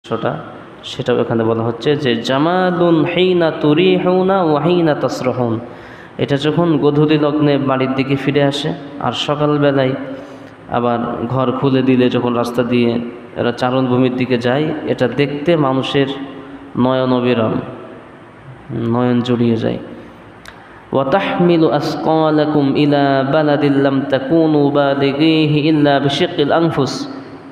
সেটাও এখানে বলা হচ্ছে যে জামালুন হিনা তুরিহুনা ওয়া হিনা তাসরাহুন। এটা যখন গোধূলি লগ্নে বাড়ির দিকে ফিরে আসে আর সকালবেলায় আবার ঘর খুলে দিলে যখন রাস্তা দিয়ে এরা চারণভূমির দিকে যায়, এটা দেখতে মানুষের নয়ন অবিরাম, নয়ন জড়িয়ে যায়। ওয়া তাহমিলু আসকালাকুম ইলা বালাদিন লাম তাকুনু বালিগীহি ইল্লা বিশিক্কিল আনফুস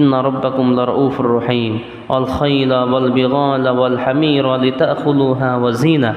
ইন্না রাব্বাকুম লারাউফুর রহিম ওয়াল খাইলা ওয়াল বিগালা ওয়াল হামিরা লিতাখুলুহা ওয়া জিনা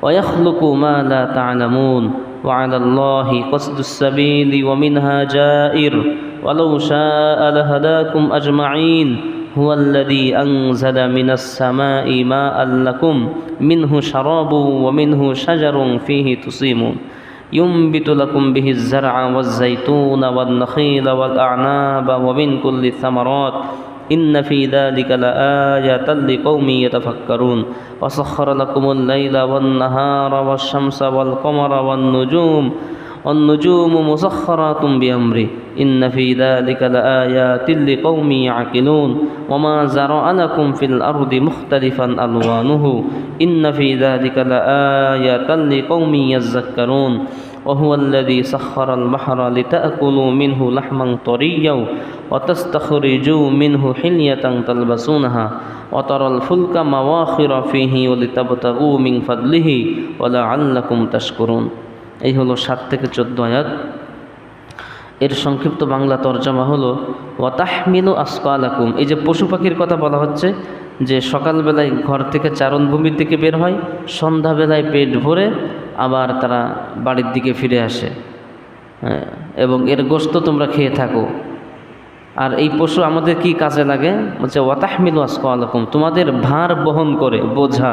ওয়া ইয়াখলুকু মা লা তা'লামুন ওয়া 'আলাল্লাহি কসদুস সাবিলি ওয়া মিনহা জাইর ওয়ালাউ শাআ লাহাদাকুম আজমাঈন হুয়াল্লাযী আনজালা মিনাস সামাই মাআন লাকুম মিনহু শারাবুন ওয়া মিনহু শাজারুন ফীহি তুসিমুন ينبت لكم به الزرع والزيتون والنخيل والأعناب ومن كل الثمرات إن في ذلك لآية لقوم يتفكرون وسخر لكم الليل والنهار والشمس والقمر والنجوم مسخرات بأمره إن في ذلك لآيات لقوم يعقلون وما زرع لكم في الأرض مختلفا ألوانه إن في ذلك لآيات لقوم يذكرون وهو الذي سخر البحر لتأكلوا منه لحما طريا وتستخرجوا منه حلية تلبسونها وترى الفلك مواخر فيه ولتبتغوا من فضله ولعلكم تشكرون। এই হলো 7 থেকে 14 আয়াত। এর সংক্ষিপ্ত বাংলা তরজমা হলো ওয়া তাহমিলু আসকালাকুম। এই যে পশু পাখির কথা বলা হচ্ছে যে সকালবেলায় ঘর থেকে চারণভূমির দিকে বের হয়, সন্ধ্যাবেলায় পেট ভরে আবার তারা বাড়ির দিকে ফিরে আসে, এবং এর গোশত তোমরা খেয়ে থাকো। আর এই পশু আমাদের কি কাজে লাগে? বলছে ওয়া তাহমিলু আসকালাকুম, তোমাদের ভার বহন করে, বোঝা।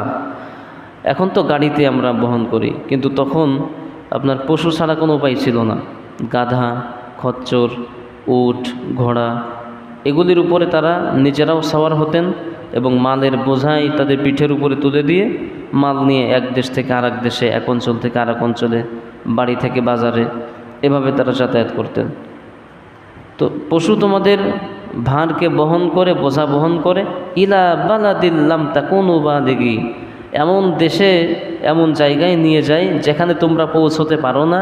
এখন তো গাড়িতে আমরা বহন করি, কিন্তু তখন আপনার পশু ছাড়া কোনো উপায় ছিল না। গাধা, খচ্চর, উট, ঘোড়া, এগুলির উপরে তারা নিজেরাও সাওয়ার হতেন এবং মালের বোঝাই তাদের পিঠের উপরে তুলে দিয়ে মাল নিয়ে এক দেশ থেকে আরেক দেশে, এক অঞ্চল থেকে আরেক অঞ্চলে, বাড়ি থেকে বাজারে, এভাবে তারা যাতায়াত করতেন। তো পশু তোমাদের ভারকে বহন করে, বোঝা বহন করে, ইলা বালাদিন লাম তাকুনু বালিগী, এমন দেশে, এমন জায়গায় নিয়ে যায় যেখানে তোমরা পৌঁছতে পারো না,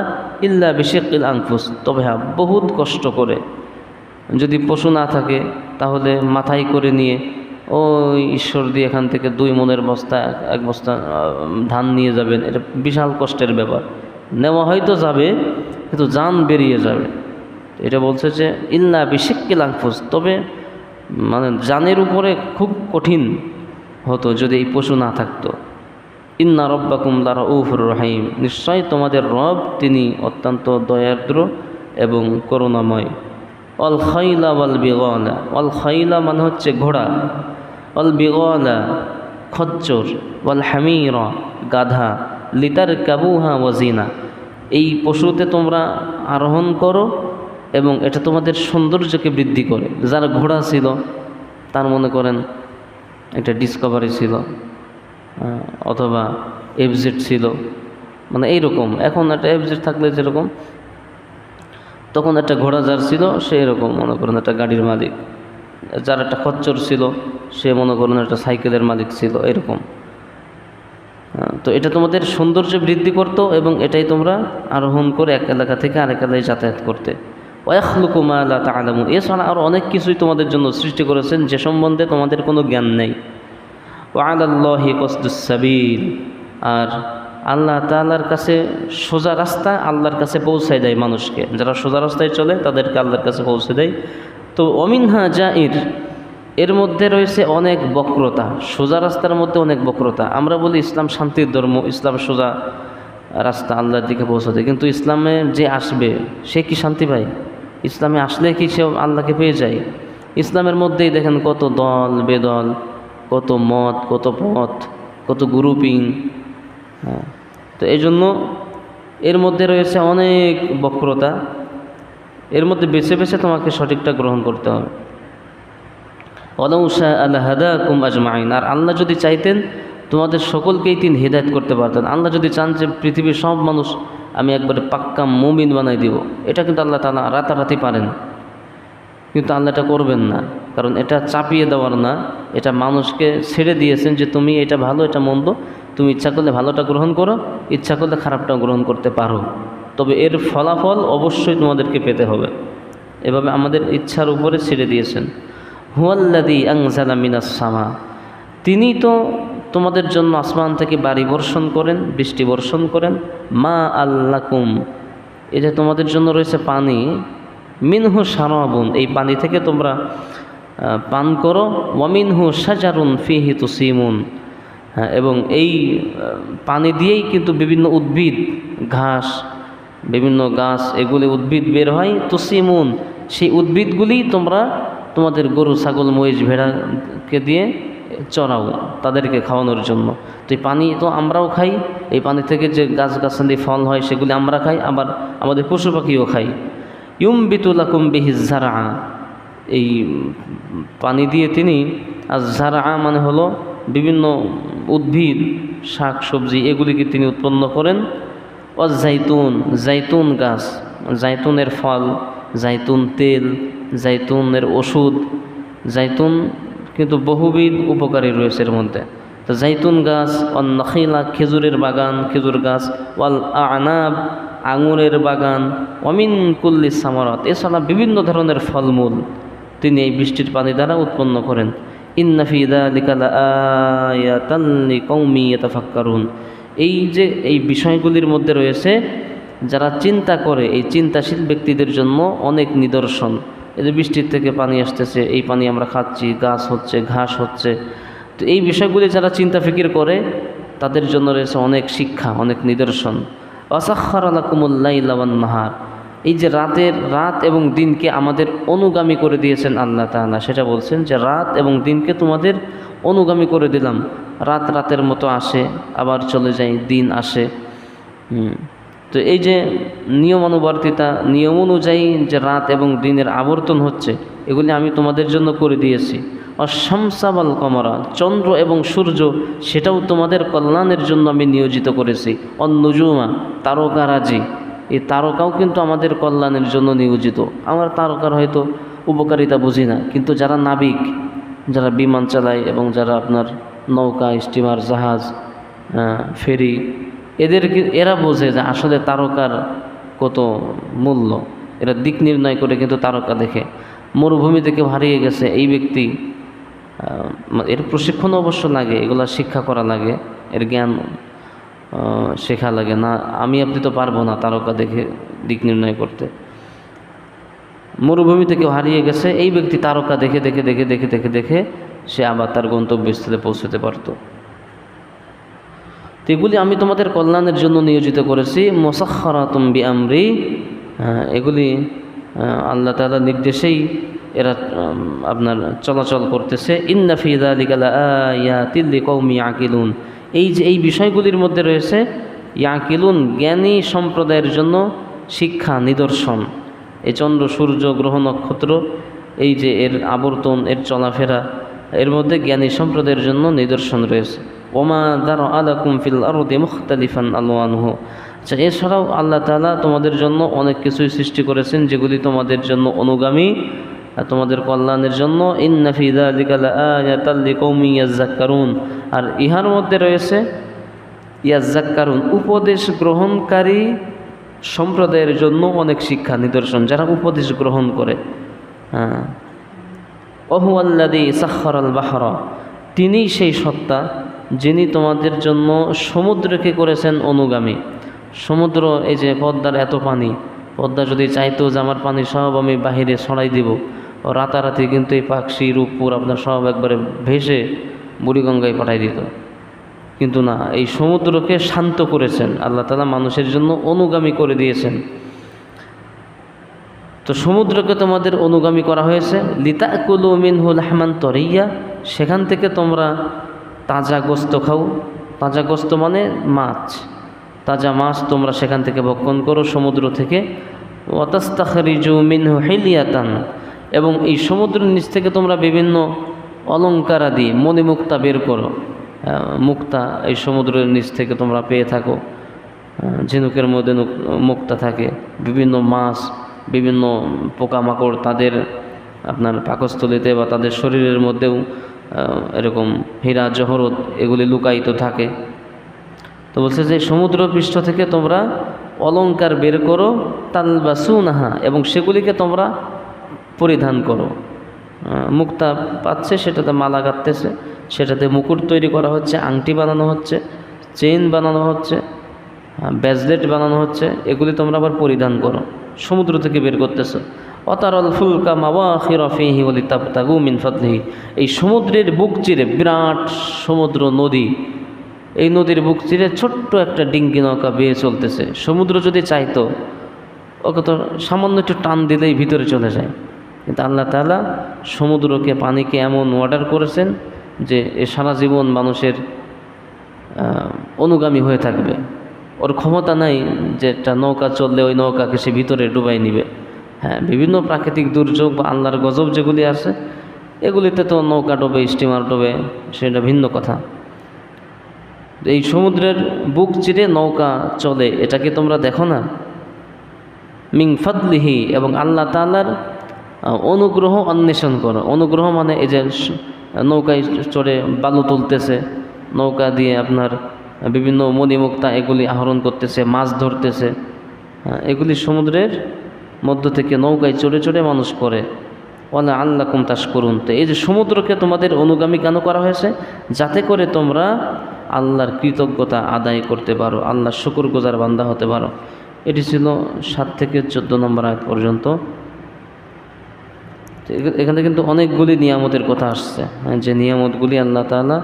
ইল্লা বিশিক্কিল আনফুস, তবে হ্যাঁ বহুত কষ্ট করে। যদি পশু না থাকে তাহলে মাথায় করে নিয়ে ওই ঈশ্বর দিয়ে এখান থেকে 2 মনের বস্তা, 1 বস্তা ধান নিয়ে যাবেন, এটা বিশাল কষ্টের ব্যাপার। নেওয়া হয়তো যাবে, কিন্তু জান বেরিয়ে যাবে। এটা বলছে যে ইল্লা বিশিক্কিল আনফুস, তবে মানে জানের উপরে খুব কঠিন হতো যদি এই পশু না থাকতো। ইন্না রাব্বাকুম লারাউফুর রহিম, নিশ্চয় তোমাদের রব তিনি অত্যন্ত দয়ার্দ্র এবং করুণাময়। অল খাইলা ওয়াল বিগালা, অল খাইলা মানে হচ্ছে ঘোড়া, অল বিগালা খচ্চর, ওয়াল হামিরা গাধা, লিতারকাবুহা ওয়া জিনা, এই পশুতে তোমরা আরোহণ করো এবং এটা তোমাদের সৌন্দর্যকে বৃদ্ধি করে। যারা ঘোড়া ছিল তার মনে করেন একটা ডিসকভারি ছিল, অথবা এফজেড ছিল, মানে এইরকম। এখন একটা এফজেড থাকলে যেরকম, তখন একটা ঘোড়া যার ছিল সে এরকম মনে করেন একটা গাড়ির মালিক। যার একটা খচ্চর ছিল সে মনে করেন একটা সাইকেলের মালিক ছিল, এরকম। তো এটা তোমাদের সৌন্দর্য বৃদ্ধি করত এবং এটাই তোমরা আরোহণ করে এক এলাকা থেকে আরেক এলাকায় যাতায়াত করতে। ওয়াখলুকু মা লা তা'লামুন, এছাড়া আরও অনেক কিছুই তোমাদের জন্য সৃষ্টি করেছেন যে সম্বন্ধে তোমাদের কোনো জ্ঞান নেই। ওয়া আলাল্লাহি কসদুস সাবিল, আর আল্লাহ তাআলার কাছে সোজা রাস্তা আল্লাহর কাছে পৌঁছায় দেয় মানুষকে। যারা সোজা রাস্তায় চলে তাদেরকে আল্লাহর কাছে পৌঁছে দেয়। তো অমিনহা জাইর, এর মধ্যে রয়েছে অনেক বক্রতা। সোজা রাস্তার মধ্যে অনেক বক্রতা। আমরা বলি ইসলাম শান্তির ধর্ম, ইসলাম সোজা রাস্তা আল্লাহর দিকে পৌঁছাতে, কিন্তু ইসলামে যে আসবে সে কি শান্তি পায়? ইসলামে আসলে কি সে আল্লাহকে পেয়ে যায়? ইসলামের মধ্যেই দেখেন কত দল বেদল, কত মত, কত পথ, কত গ্রুপিং। তো এই জন্য এর মধ্যে রয়েছে অনেক বক্রতা। এর মধ্যে বেছে বেছে তোমাকে সঠিকটা গ্রহণ করতে হবে। ওয়ালাউ শাআ লাহাদাকুম আজমাইন, আর আল্লাহ যদি চাইতেন তোমাদের সকলকেই তিনি হিদায়াত করতে পারতেন। আল্লাহ যদি চান যে পৃথিবীর সব মানুষ আমি একবারে পাক্কা মুমিন বানাই দিব, এটা কিন্তু আল্লাহ তাআলা রাতারাতি পারেন। কিন্তু আল্লাহ এটা করবেন না, কারণ এটা চাপিয়ে দেওয়ার না, এটা মানুষকে ছেড়ে দিয়েছেন যে তুমি এটা ভালো এটা মন্দ, তুমি ইচ্ছা করলে ভালোটা গ্রহণ করো, ইচ্ছা করলে খারাপটা গ্রহণ করতে পারো, তবে এর ফলাফল অবশ্যই তোমাদেরকে পেতে হবে। এভাবে আমাদের ইচ্ছার উপরে ছেড়ে দিয়েছেন। হুয়াল্লাযী আনজালা মিনাস সামা, তিনি তো তোমাদের জন্য আসমান থেকে বাড়ি বর্ষণ করেন, বৃষ্টি বর্ষণ করেন। মা আল্লাকুম, এটা তোমাদের জন্য রয়েছে পানি। মিনহু শারাবুন, এই পানি থেকে তোমরা পান করো। ওয়ামিনহু শাজারুন ফিহি তুসিমুন, এবং এই পানি দিয়েই কিন্তু বিভিন্ন উদ্ভিদ, ঘাস, বিভিন্ন গাছ, এগুলি উদ্ভিদ বের হয়। তুসিমুন, সেই উদ্ভিদগুলি তোমরা তোমাদের গরু, ছাগল, মহিষ, ভেড়াকে দিয়ে চড়াও, তাদেরকে খাওয়ানোর জন্য। তো এই পানি তো আমরাও খাই, এই পানি থেকে যে গাছগাছালি ফল হয় সেগুলি আমরা খাই, আবার আমাদের পশু পাখিও খাই। ইউমবিতু লাকুম বিহিজ যারা, এই পানি দিয়ে তিনি আয-যারা মানে হলো বিভিন্ন উদ্ভিদ, শাক সবজি, এগুলিকে তিনি উৎপন্ন করেন। জাইতুন, জাইতুন গাছ, জাইতুনের ফল, জাইতুন তেল, জাইতুনের ওষুধ, জাইতুন কিন্তু বহুবিধ উপকারী রয়েছে এর মধ্যে। তো জাইতুন গাছ, নখিলা খেজুরের বাগান, খেজুর গাছ, ওয়াল আনাব আঙুরের বাগান, অমিন কুল্লি সামারাত, এছাড়া বিভিন্ন ধরনের ফলমূল তিনি এই বৃষ্টির পানি দ্বারা উৎপন্ন করেন। ইন্না ফি যালিকা লাআয়াতান লিকাউমিন ইয়াতাফাক্কারুন, এই যে এই বিষয়গুলির মধ্যে রয়েছে, যারা চিন্তা করে, এই চিন্তাশীল ব্যক্তিদের জন্য অনেক নিদর্শন। এই যে বৃষ্টির থেকে পানি আসতেছে, এই পানি আমরা খাচ্ছি, গাছ হচ্ছে, ঘাস হচ্ছে, তো এই বিষয়গুলি যারা চিন্তা ফিকির করে তাদের জন্য রয়েছে অনেক শিক্ষা, অনেক নিদর্শন। ওয়াসাখখারা লাকুমুল লাইলা ওয়ান নাহার, এই যে রাত এবং দিনকে আমাদের অনুগামী করে দিয়েছেন আল্লাহ তাআলা, সেটা বলছেন যে রাত এবং দিনকে তোমাদের অনুগামী করে দিলাম। রাত রাতের মতো আসে, আবার চলে যায়, দিন আসে। তো এই যে নিয়মানুবর্তিতা, নিয়ম অনুযায়ী যে রাত এবং দিনের আবর্তন হচ্ছে, এগুলি আমি তোমাদের জন্য করে দিয়েছি। অশামসা ওয়াল কমরা, চন্দ্র এবং সূর্য, সেটাও তোমাদের কল্যাণের জন্য আমি নিয়োজিত করেছি। অন্নুজুমা, তারকারাজি, এই তারকাও কিন্তু আমাদের কল্যাণের জন্য নিয়োজিত। আমার তারকার হয়তো উপকারিতা বুঝি না, কিন্তু যারা নাবিক, যারা বিমান চালায় এবং যারা আপনার নৌকা, স্টিমার, জাহাজ, ফেরি, এরা বোঝে যে আসলে তারকার কত মূল্য। এরা দিক নির্ণয় করে কিন্তু তারকা দেখে। মরুভূমি থেকে হারিয়ে গেছে এই ব্যক্তি, এর প্রশিক্ষণ অবশ্য লাগে, এগুলা শিক্ষা করা লাগে, এর জ্ঞান শেখা লাগে না। আপনি তো পারবো না তারকা দেখে দিক নির্ণয় করতে। মরুভূমি থেকে হারিয়ে গেছে এই ব্যক্তি তারকা দেখে দেখে দেখে দেখে দেখে দেখে সে আবার তার গন্তব্যস্থলে পৌঁছতে পারত। তো এগুলি আমি তোমাদের কল্যাণের জন্য নিয়োজিত করেছি। মুসাখখারাতুম বিআমরি, এগুলি আল্লাহ তাআলার নির্দেশেই এরা আপনার চলাচল করতেছে। ইন্না ফি যালিকা লাআয়াতিন লিকাউমিন ইয়াকিলুন, এই যে এই বিষয়গুলির মধ্যে রয়েছে ইয়াকিলুন, জ্ঞানী সম্প্রদায়ের জন্য শিক্ষা, নিদর্শন। এই চন্দ্র, সূর্য, গ্রহ, নক্ষত্র, এই যে এর আবর্তন, এর চলাফেরা, এর মধ্যে জ্ঞানী সম্প্রদায়ের জন্য নিদর্শন রয়েছে। ওমা যারআ লাকুম ফিল আরদি মুখতালিফান আলওয়ানুহু, আচ্ছা এছাড়াও আল্লাহ তাআলা তোমাদের জন্য অনেক কিছুই সৃষ্টি করেছেন যেগুলি তোমাদের জন্য অনুগামী, তোমাদের কল্যাণের জন্য। ইন্না ফি যালিকা লাআয়াতান লিকাউমিন ইয়াযাক্কারুন, আর ইহার মধ্যে রয়েছে ইয়াযাক্কারুন, উপদেশ গ্রহণকারী সম্প্রদায়ের জন্য অনেক শিক্ষা, নিদর্শন, যারা উপদেশ গ্রহণ করে। ওহুয়াল্লাযী সাখখারাল বাহরা, তিনি সেই সত্তা যিনি তোমাদের জন্য সমুদ্রকে করেছেন অনুগামী। সমুদ্র, এই যে পদ্মার এত পানি, পদ্মা যদি চাইতো যে আমার পানি সব আমি বাহিরে ছড়াই দিব, রাতারাতি কিন্তু এই পাখি, রূপপুর আপনার সব একবারে ভেসে বুড়িগঙ্গায় পাঠাই দিত। কিন্তু না, এই সমুদ্রকে শান্ত করেছেন আল্লাহ তাআলা, মানুষের জন্য অনুগামী করে দিয়েছেন। তো সমুদ্রকে তোমাদের অনুগামী করা হয়েছে। লিতাকুলু মিনহু লাহমান তরিয়া, সেখান থেকে তোমরা তাজা গোস্ত খাও। তাজা গোস্ত মানে মাছ, তাজা মাছ তোমরা সেখান থেকে ভক্ষণ করো সমুদ্র থেকে। ওয়াতাস্তাখরিজু মিনহু হিলিয়াতান, এবং এই সমুদ্রের নিচ থেকে তোমরা বিভিন্ন অলঙ্কারাদি, মণিমুক্তা বের করো। মুক্তা এই সমুদ্রের নিচ থেকে তোমরা পেয়ে থাকো। ঝিনুকের মধ্যে মুক্তা থাকে, বিভিন্ন মাছ, বিভিন্ন পোকামাকড় তাদের আপনার পাকস্থলীতে বা তাদের শরীরের মধ্যেও এরকম হীরা জহরত এগুলি লুকায়িত থাকে। তো বলছে যে সমুদ্র পৃষ্ঠ থেকে তোমরা অলংকার বের করো, তালবাসুনাহা, এবং সেগুলিকে তোমরা পরিধান করো। মুক্তা পাচ্ছে, সেটাতে মালা গাঁথতেছে, সেটাতে মুকুট তৈরি করা হচ্ছে, আংটি বানানো হচ্ছে, চেইন বানানো হচ্ছে, ব্যাজলেট বানানো হচ্ছে, এগুলি তোমরা আবার পরিধান করো। সমুদ্র থেকে বের করতেছো। অতারল ফুলকা মাওয়াখিরা ফীহি ওয়ালিতাবতাগু মিন ফাদলিহি, এই সমুদ্রের বুক চিরে, বিরাট সমুদ্র নদী, এই নদীর বুক চিরে ছোট্ট একটা ডিঙ্গি নৌকা বেয়ে চলতেছে। সমুদ্র যদি চাইতো ওকে তো সামান্য একটু টান দিলেই ভিতরে চলে যায়, কিন্তু আল্লাহ তাআলা সমুদ্রকে, পানিকে এমন অর্ডার করেছেন যে এ সারা জীবন মানুষের অনুগামী হয়ে থাকবে। ওর ক্ষমতা নাই যে একটা নৌকা চললে ওই নৌকাকে সে ভিতরে ডুবাই নিবে। হ্যাঁ, বিভিন্ন প্রাকৃতিক দুর্যোগ বা আল্লাহর গজব যেগুলি আছে এগুলিতে তো নৌকা ডোবে, স্টিমার ডোবে, সেটা ভিন্ন কথা। এই সমুদ্রের বুক চিরে নৌকা চলে, এটাকে তোমরা দেখো না? মিন ফাদলিহি, এবং আল্লাহ তাআলার অনুগ্রহ অন্বেষণ করো। অনুগ্রহ মানে এই যে নৌকায় চড়ে বালু তুলতেছে, নৌকা দিয়ে আপনার বিভিন্ন মণিমুক্তা এগুলি আহরণ করতেছে, মাছ ধরতেছে, এগুলি সমুদ্রের মধ্য থেকে নৌকায় চড়ে চড়ে মানুষ করে। ওয়ালা আল্লাকুম তাশকুরুন, তো এই যে সমুদ্রকে তোমাদের অনুগামী কেন করা হয়েছে? যাতে করে তোমরা আল্লাহর কৃতজ্ঞতা আদায় করতে পারো, আল্লাহর শুকরগুজার বান্দা হতে পারো। এটি ছিল 7 থেকে 14 নম্বর আয়াত পর্যন্ত। এখানে কিন্তু অনেকগুলি নিয়ামতের কথা আসছে, যে নিয়ামতগুলি আল্লাহ তাআলা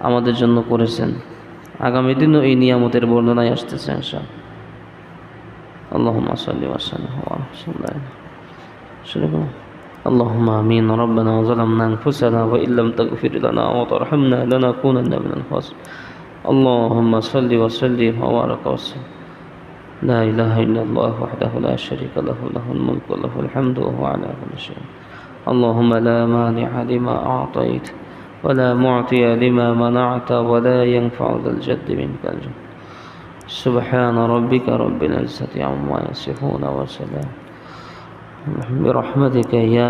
আমাদের জন্য করেছেন। আগামী দিনও এই নিয়ামতের বর্ণনায় আসতেছে ইনশাআল্লাহ। আল্লাহুম্মা সাল্লি ওয়া সাল্লিম ওয়া রাহমাতুল্লাহ। اللهم آمين. ربنا ظلمنا أنفسنا وإن لم تغفر لنا وترحمنا لنكونن من الخاسرين. اللهم صل وسلم وبارك وسلم. لا إله إلا الله وحده لا شريك له، له الملك وله الحمد وهو على كل شيء. اللهم لا مانع لما أعطيت ولا معطي لما منعت ولا ينفع ذا الجد منك الجد. سبحان ربك رب العزة عما يصفون وسلام برحمتك يا